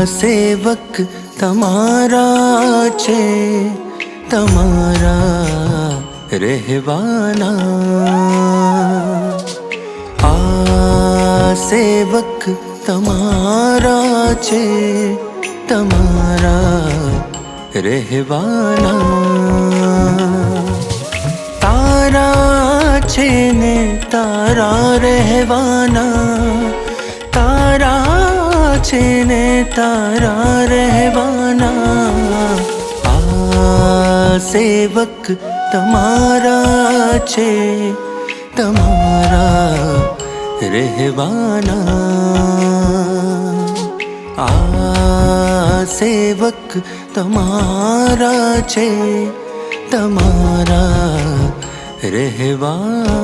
સેવક તમારા છે, તમારા રહેવાના. આ સેવક તમારા છે, તમારા રહેવાના. તારા છે ને તારા રહેવાના, તારા છે ને તારા રહેવાના. આ સેવક તમારા છે, તમારા રહેવાના. આ સેવક તમારા છે, તમારા રહેવાના.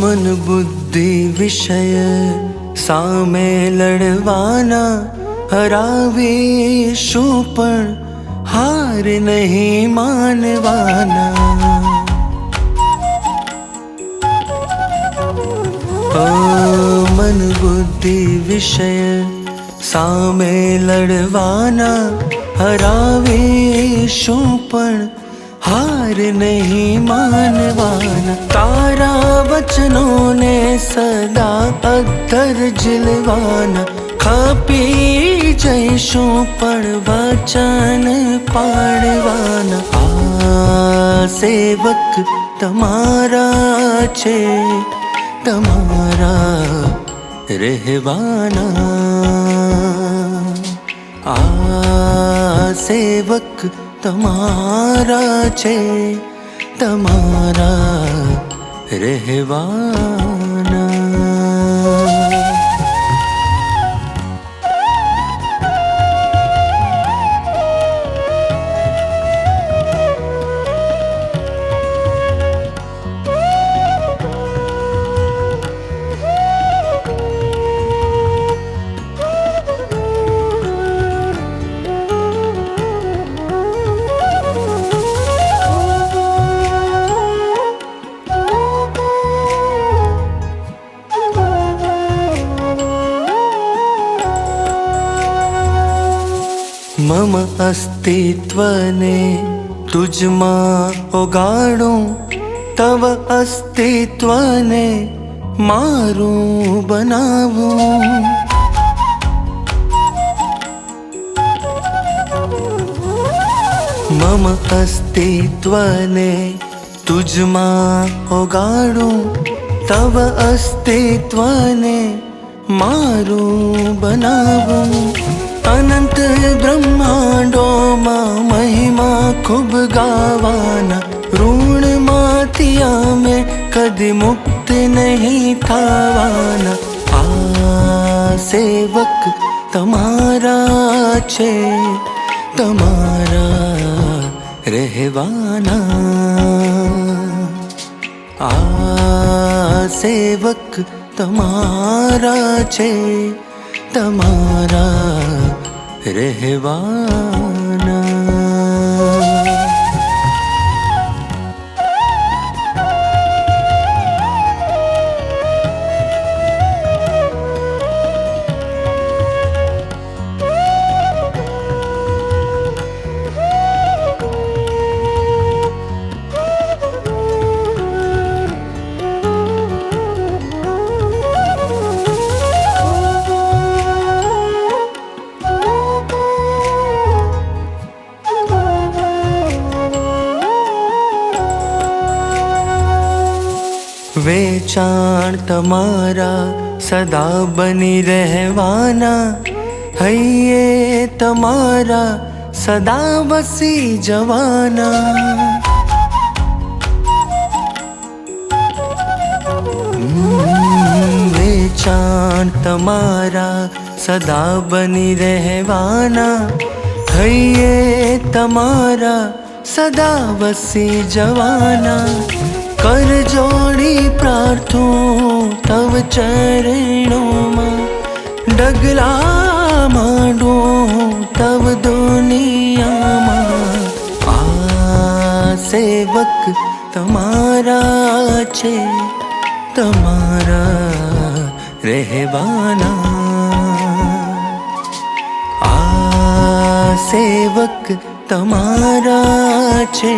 મન બુદ્ધિ વિષય સામે લડવાના, હરાવીશું પણ હાર નહીં માનવાના. મન બુદ્ધિ વિષય સામે લડવાના, હરાવીશું પણ હાર નહીં માનવાના. તારા વચનોને સદા અદ્ધર ઝીલવાના, ખપી જઈશું પણ વચન પાડવાના. આ સેવક તમારા છે, તમારા રહેવાના. આ સેવક તમારા છે, તમારા રહેવાના. મમ અસ્તિત્વને તુજમાં ઓગાળું, તવ અસ્તિત્વને મારું બનાવું. મમ અસ્તિત્વને તુજમાં ઓગાળું, તવ અસ્તિત્વને મારું બનાવું. અનંત બ્રહ્માંડોમાં મહિમા ખૂબ ગાવાના, ઋણમાંથી અમે કદી મુક્ત નહીં થવાના. આ સેવક તમારા છે, તમારા રહેવાના. આ સેવક તમારા છે, તમારા રહેવાના. વેચાણ તમારા સદા બની રહેવાના, હૈયે તમારા સદા વસી જવાના. વેચાણ તમારા સદા બની રહેવાના, હૈયે તમારા સદા વસી જવાના. કર જોડી પ્રાર્થું તવ ચરણોમાં, ડગલા માંડું તવ દુનિયામાં. આ સેવક તમારા છે, તમારા રહેવાના. આ સેવક તમારા છે,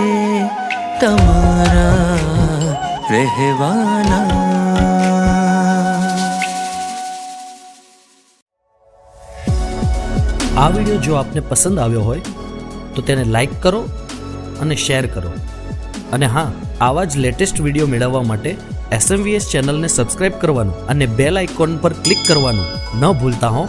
તમારા રહેવાના. આ વિડીયો જો આપને પસંદ આવ્યો હોય તો તેને લાઈક કરો અને શેર કરો. અને હા, આવા જ લેટેસ્ટ વિડીયો મેળવવા માટે SMVS ચેનલને સબસ્ક્રાઇબ કરવાનું અને બેલ આઇકોન પર ક્લિક કરવાનું ન ભૂલતા હો.